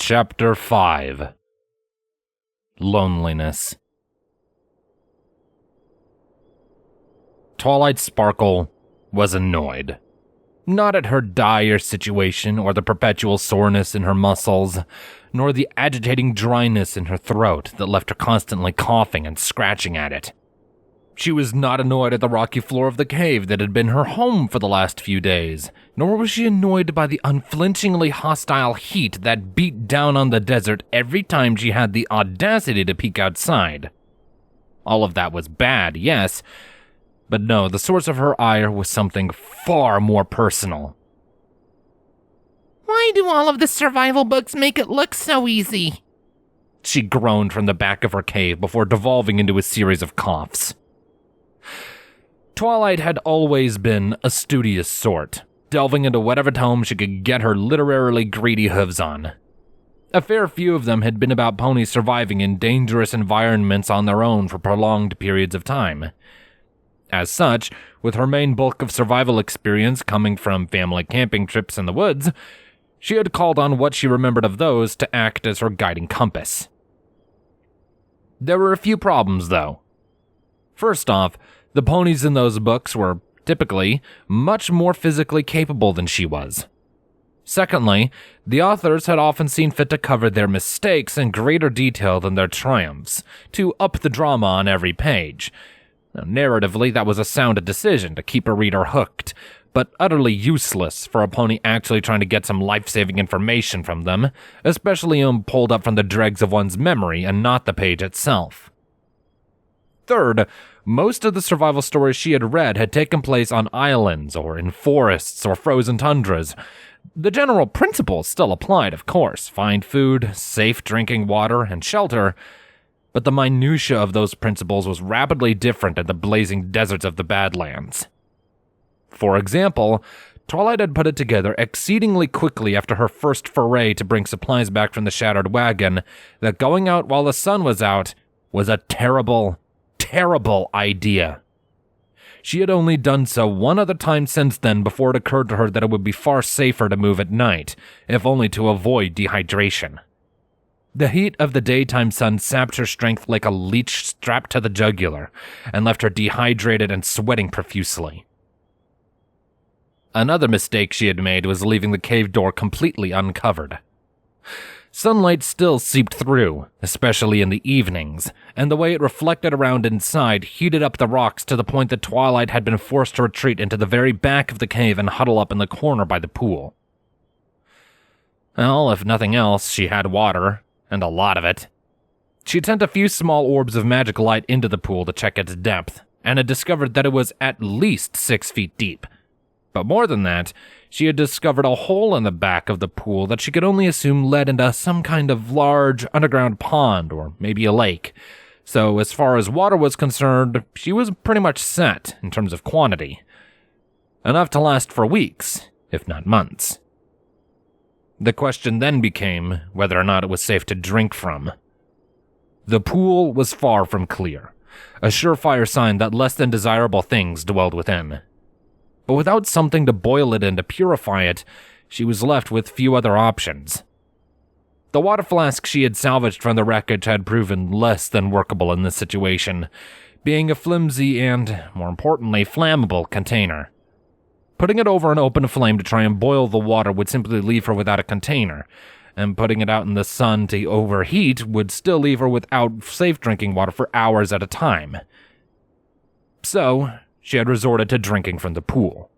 Chapter 5 Loneliness. Twilight Sparkle was annoyed. Not at her dire situation or the perpetual soreness in her muscles, nor the agitating dryness in her throat that left her constantly coughing and scratching at it. She was not annoyed at the rocky floor of the cave that had been her home for the last few days, nor was she annoyed by the unflinchingly hostile heat that beat down on the desert every time she had the audacity to peek outside. All of that was bad, yes, but no, the source of her ire was something far more personal. Why do all of the survival books make it look so easy? She groaned from the back of her cave before devolving into a series of coughs. Twilight had always been a studious sort, delving into whatever tome she could get her literarily greedy hooves on. A fair few of them had been about ponies surviving in dangerous environments on their own for prolonged periods of time. As such, with her main bulk of survival experience coming from family camping trips in the woods, she had called on what she remembered of those to act as her guiding compass. There were a few problems, though. First off, the ponies in those books were, typically, much more physically capable than she was. Secondly, the authors had often seen fit to cover their mistakes in greater detail than their triumphs, to up the drama on every page. Now, narratively, that was a sound decision to keep a reader hooked, but utterly useless for a pony actually trying to get some life-saving information from them, especially pulled up from the dregs of one's memory and not the page itself. Third, most of the survival stories she had read had taken place on islands or in forests or frozen tundras. The general principles still applied, of course: find food, safe drinking water, and shelter, but the minutiae of those principles was rapidly different in the blazing deserts of the Badlands. For example, Twilight had put it together exceedingly quickly after her first foray to bring supplies back from the shattered wagon that going out while the sun was out was a terrible idea. She had only done so one other time since then before it occurred to her that it would be far safer to move at night, if only to avoid dehydration. The heat of the daytime sun sapped her strength like a leech strapped to the jugular, and left her dehydrated and sweating profusely. Another mistake she had made was leaving the cave door completely uncovered. Sunlight still seeped through, especially in the evenings, and the way it reflected around inside heated up the rocks to the point that Twilight had been forced to retreat into the very back of the cave and huddle up in the corner by the pool. Well, if nothing else, she had water, and a lot of it. She had sent a few small orbs of magic light into the pool to check its depth, and had discovered that it was at least 6 feet deep. But more than that, she had discovered a hole in the back of the pool that she could only assume led into some kind of large underground pond or maybe a lake. So as far as water was concerned, she was pretty much set in terms of quantity. Enough to last for weeks, if not months. The question then became whether or not it was safe to drink from. The pool was far from clear, a surefire sign that less than desirable things dwelled within. But without something to boil it and to purify it, she was left with few other options. The water flask she had salvaged from the wreckage had proven less than workable in this situation, being a flimsy and, more importantly, flammable container. Putting it over an open flame to try and boil the water would simply leave her without a container, and putting it out in the sun to overheat would still leave her without safe drinking water for hours at a time. So, she had resorted to drinking from the pool.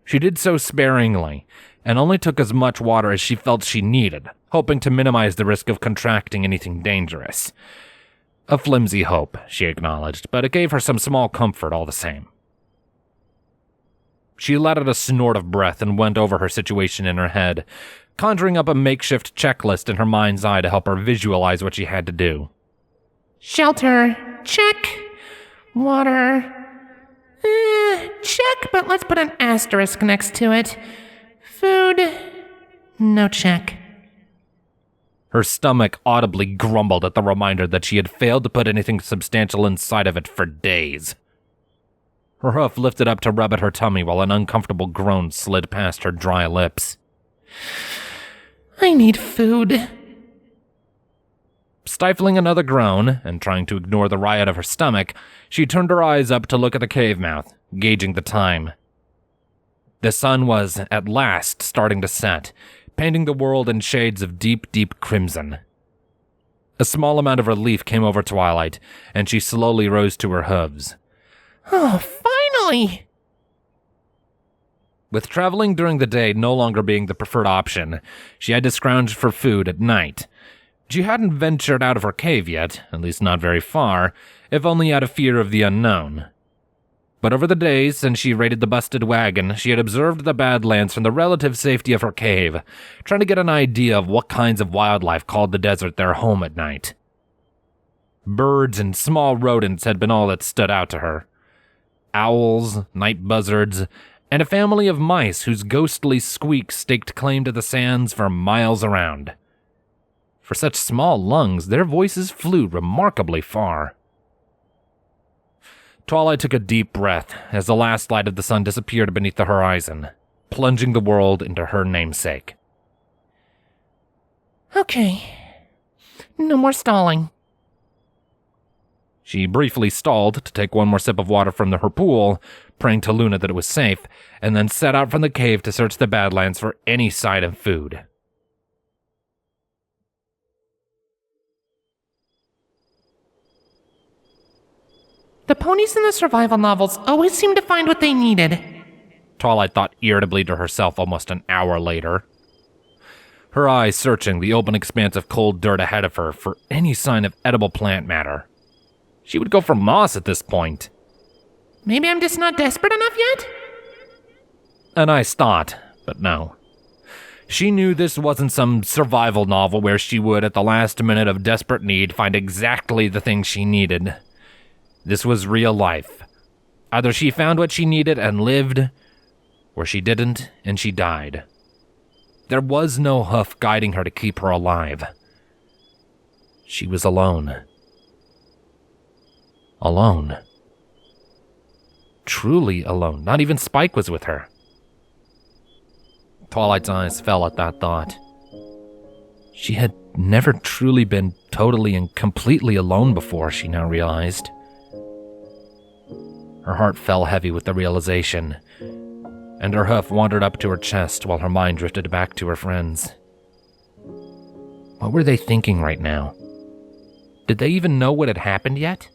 She did so sparingly, and only took as much water as she felt she needed, hoping to minimize the risk of contracting anything dangerous. A flimsy hope, she acknowledged, but it gave her some small comfort all the same. She let out a snort of breath and went over her situation in her head, conjuring up a makeshift checklist in her mind's eye to help her visualize what she had to do. Shelter, check. Water, check, but let's put an asterisk next to it. Food, no check. Her stomach audibly grumbled at the reminder that she had failed to put anything substantial inside of it for days. Her hoof lifted up to rub at her tummy while an uncomfortable groan slid past her dry lips. I need food. Stifling another groan, and trying to ignore the riot of her stomach, she turned her eyes up to look at the cave mouth, gauging the time. The sun was, at last, starting to set, painting the world in shades of deep, deep crimson. A small amount of relief came over Twilight, and she slowly rose to her hooves. Oh, finally! With traveling during the day no longer being the preferred option, she had to scrounge for food at night. She hadn't ventured out of her cave yet, at least not very far, if only out of fear of the unknown. But over the days since she raided the busted wagon, she had observed the badlands from the relative safety of her cave, trying to get an idea of what kinds of wildlife called the desert their home at night. Birds and small rodents had been all that stood out to her. Owls, night buzzards, and a family of mice whose ghostly squeaks staked claim to the sands for miles around. For such small lungs, their voices flew remarkably far. Twilight took a deep breath as the last light of the sun disappeared beneath the horizon, plunging the world into her namesake. Okay. No more stalling. She briefly stalled to take one more sip of water from her pool, praying to Luna that it was safe, and then set out from the cave to search the Badlands for any sign of food. The ponies in the survival novels always seem to find what they needed. Twilight thought irritably to herself almost an hour later. Her eyes searching the open expanse of cold dirt ahead of her for any sign of edible plant matter. She would go for moss at this point. Maybe I'm just not desperate enough yet? A nice thought, but no. She knew this wasn't some survival novel where she would, at the last minute of desperate need, find exactly the thing she needed. This was real life. Either she found what she needed and lived, or she didn't and she died. There was no hoof guiding her to keep her alive. She was alone. Alone. Truly alone. Not even Spike was with her. Twilight's eyes fell at that thought. She had never truly been totally and completely alone before, she now realized. Her heart fell heavy with the realization, and her hoof wandered up to her chest while her mind drifted back to her friends. What were they thinking right now? Did they even know what had happened yet?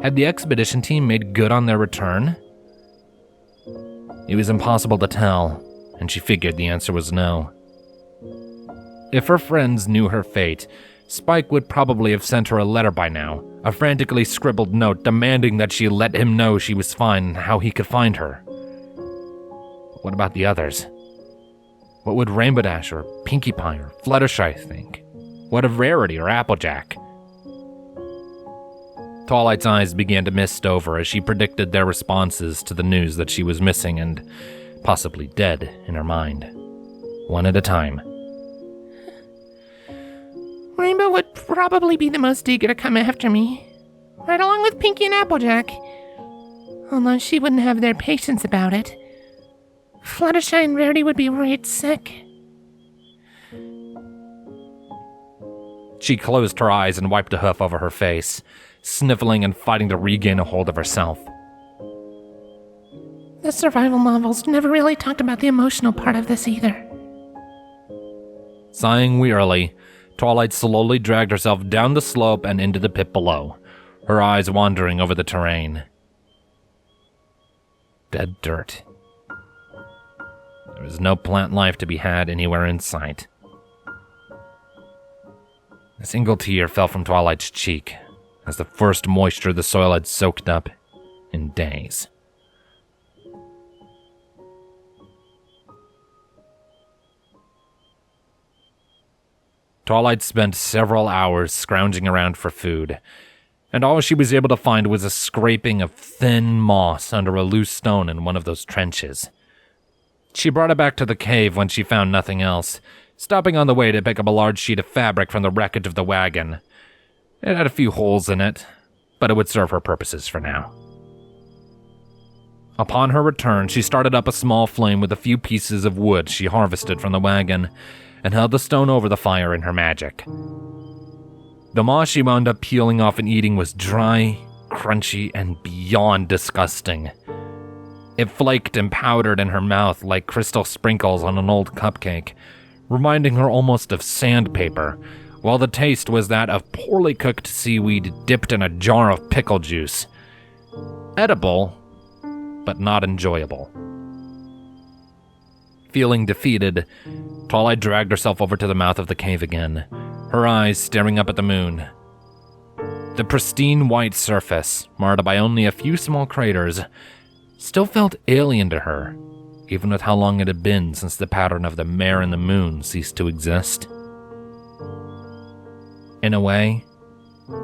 Had the expedition team made good on their return? It was impossible to tell, and she figured the answer was no. If her friends knew her fate, Spike would probably have sent her a letter by now, a frantically scribbled note demanding that she let him know she was fine and how he could find her. But what about the others? What would Rainbow Dash or Pinkie Pie or Fluttershy think? What of Rarity or Applejack? Twilight's eyes began to mist over as she predicted their responses to the news that she was missing and possibly dead in her mind. One at a time. Rainbow would probably be the most eager to come after me, right along with Pinkie and Applejack. Although she wouldn't have their patience about it. Fluttershy and Rarity would be worried sick. She closed her eyes and wiped a hoof over her face, sniffling and fighting to regain a hold of herself. The survival novels never really talked about the emotional part of this either. Sighing wearily, Twilight slowly dragged herself down the slope and into the pit below, her eyes wandering over the terrain. Dead dirt. There was no plant life to be had anywhere in sight. A single tear fell from Twilight's cheek as the first moisture the soil had soaked up in days. Twilight spent several hours scrounging around for food, and all she was able to find was a scraping of thin moss under a loose stone in one of those trenches. She brought it back to the cave when she found nothing else, stopping on the way to pick up a large sheet of fabric from the wreckage of the wagon. It had a few holes in it, but it would serve her purposes for now. Upon her return, she started up a small flame with a few pieces of wood she harvested from the wagon, and held the stone over the fire in her magic. The moss she wound up peeling off and eating was dry, crunchy, and beyond disgusting. It flaked and powdered in her mouth like crystal sprinkles on an old cupcake, reminding her almost of sandpaper, while the taste was that of poorly cooked seaweed dipped in a jar of pickle juice. Edible, but not enjoyable. Feeling defeated, Twilight dragged herself over to the mouth of the cave again, her eyes staring up at the moon. The pristine white surface, marred by only a few small craters, still felt alien to her, even with how long it had been since the pattern of the mare and the moon ceased to exist. In a way,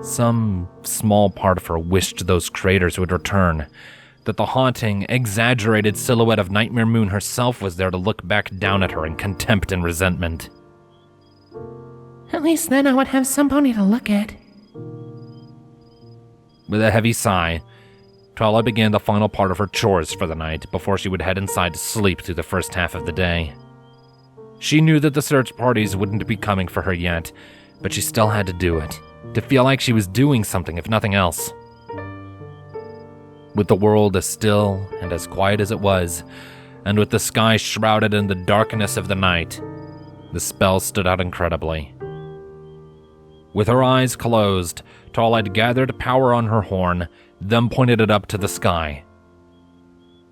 some small part of her wished those craters would return, that the haunting, exaggerated silhouette of Nightmare Moon herself was there to look back down at her in contempt and resentment. At least then I would have somebody to look at. With a heavy sigh, Twilight began the final part of her chores for the night before she would head inside to sleep through the first half of the day. She knew that the search parties wouldn't be coming for her yet, but she still had to do it, to feel like she was doing something if nothing else. With the world as still and as quiet as it was, and with the sky shrouded in the darkness of the night, the spell stood out incredibly. With her eyes closed, Twilight gathered power on her horn, then pointed it up to the sky.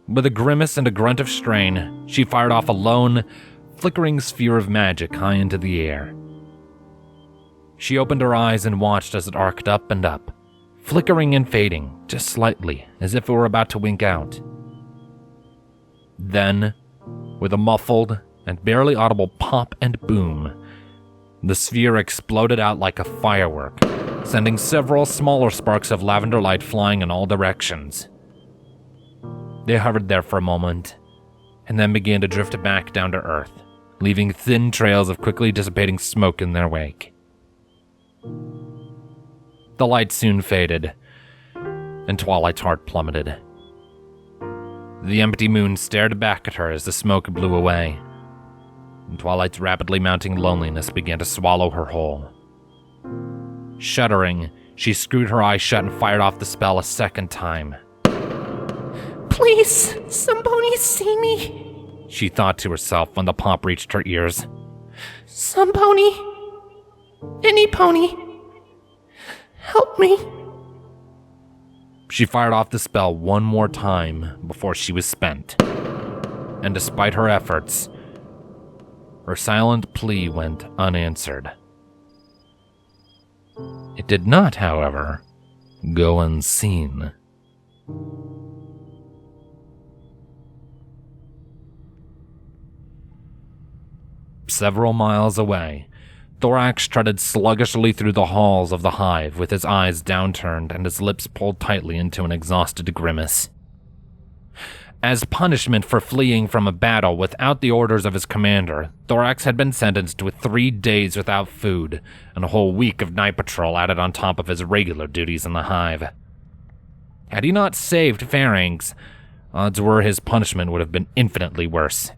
With a grimace and a grunt of strain, she fired off a lone, flickering sphere of magic high into the air. She opened her eyes and watched as it arced up and up, flickering and fading, just slightly, as if it were about to wink out. Then, with a muffled and barely audible pop and boom, the sphere exploded out like a firework, sending several smaller sparks of lavender light flying in all directions. They hovered there for a moment, and then began to drift back down to Earth, leaving thin trails of quickly dissipating smoke in their wake. The light soon faded, and Twilight's heart plummeted. The empty moon stared back at her as the smoke blew away, and Twilight's rapidly mounting loneliness began to swallow her whole. Shuddering, she screwed her eyes shut and fired off the spell a second time. Please, somebody see me, she thought to herself when the pop reached her ears. Some pony. Any pony. Help me. She fired off the spell one more time before she was spent. And despite her efforts, her silent plea went unanswered. It did not, however, go unseen. Several miles away, Thorax trotted sluggishly through the halls of the hive with his eyes downturned and his lips pulled tightly into an exhausted grimace. As punishment for fleeing from a battle without the orders of his commander, Thorax had been sentenced with 3 days without food and a whole week of night patrol added on top of his regular duties in the hive. Had he not saved Pharynx, odds were his punishment would have been infinitely worse.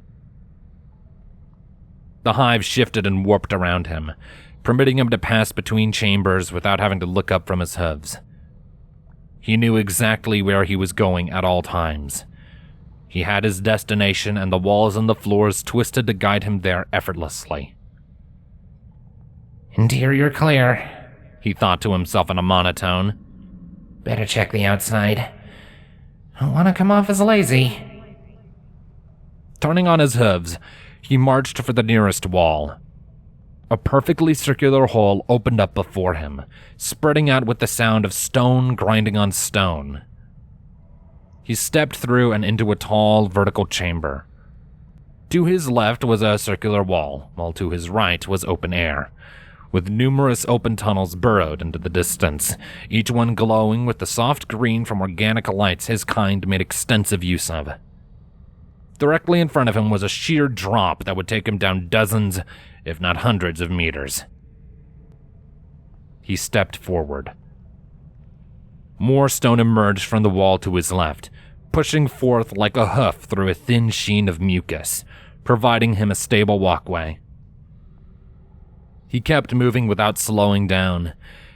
The hive shifted and warped around him, permitting him to pass between chambers without having to look up from his hooves. He knew exactly where he was going at all times. He had his destination, and the walls and the floors twisted to guide him there effortlessly. Interior clear, he thought to himself in a monotone. Better check the outside. Don't want to come off as lazy. Turning on his hooves, he marched for the nearest wall. A perfectly circular hole opened up before him, spreading out with the sound of stone grinding on stone. He stepped through and into a tall, vertical chamber. To his left was a circular wall, while to his right was open air, with numerous open tunnels burrowed into the distance, each one glowing with the soft green from organic lights his kind made extensive use of. Directly in front of him was a sheer drop that would take him down dozens, if not hundreds of meters. He stepped forward. More stone emerged from the wall to his left, pushing forth like a hoof through a thin sheen of mucus, providing him a stable walkway. He kept moving without slowing down,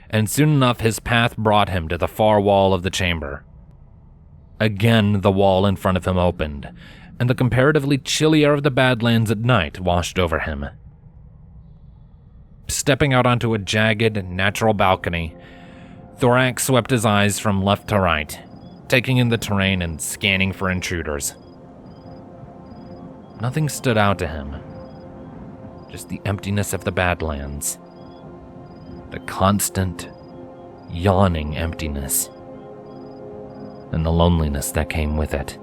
and soon enough his path brought him to the far wall of the chamber. Again, the wall in front of him opened, and the comparatively chilly air of the Badlands at night washed over him. Stepping out onto a jagged, natural balcony, Thorax swept his eyes from left to right, taking in the terrain and scanning for intruders. Nothing stood out to him, just the emptiness of the Badlands. The constant, yawning emptiness, and the loneliness that came with it.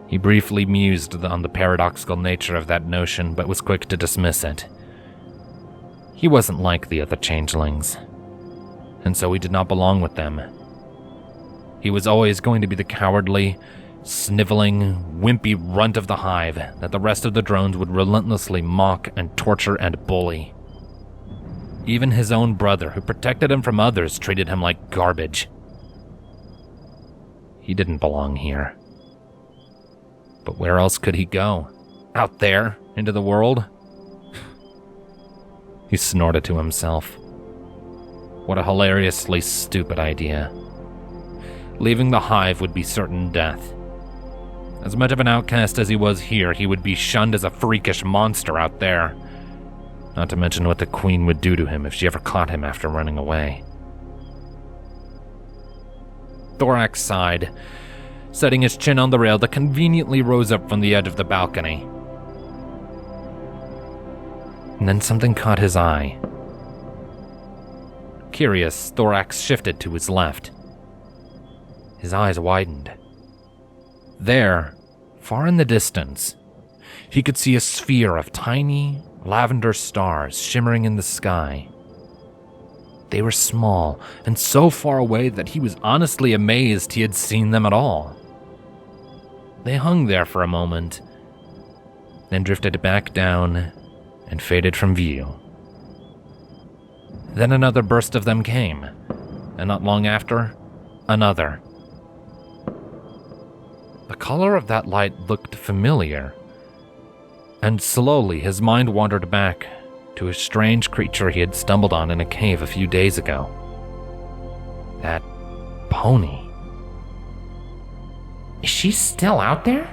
He briefly mused on the paradoxical nature of that notion, but was quick to dismiss it. He wasn't like the other changelings, and so he did not belong with them. He was always going to be the cowardly, sniveling, wimpy runt of the hive that the rest of the drones would relentlessly mock and torture and bully. Even his own brother, who protected him from others, treated him like garbage. He didn't belong here. But where else could he go? Out there, into the world? He snorted to himself. What a hilariously stupid idea. Leaving the hive would be certain death. As much of an outcast as he was here, he would be shunned as a freakish monster out there. Not to mention what the Queen would do to him if she ever caught him after running away. Thorax sighed, setting his chin on the rail that conveniently rose up from the edge of the balcony. And then something caught his eye. Curious, Thorax shifted to his left. His eyes widened. There, far in the distance, he could see a sphere of tiny, lavender stars shimmering in the sky. They were small and so far away that he was honestly amazed he had seen them at all. They hung there for a moment, then drifted back down and faded from view. Then another burst of them came, and not long after, another. The color of that light looked familiar, and slowly his mind wandered back to a strange creature he had stumbled on in a cave a few days ago. That pony. Is she still out there?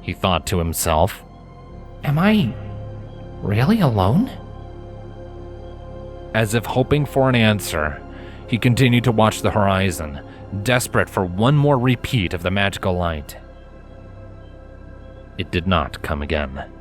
He thought to himself. Am I really alone? As if hoping for an answer, he continued to watch the horizon, desperate for one more repeat of the magical light. It did not come again.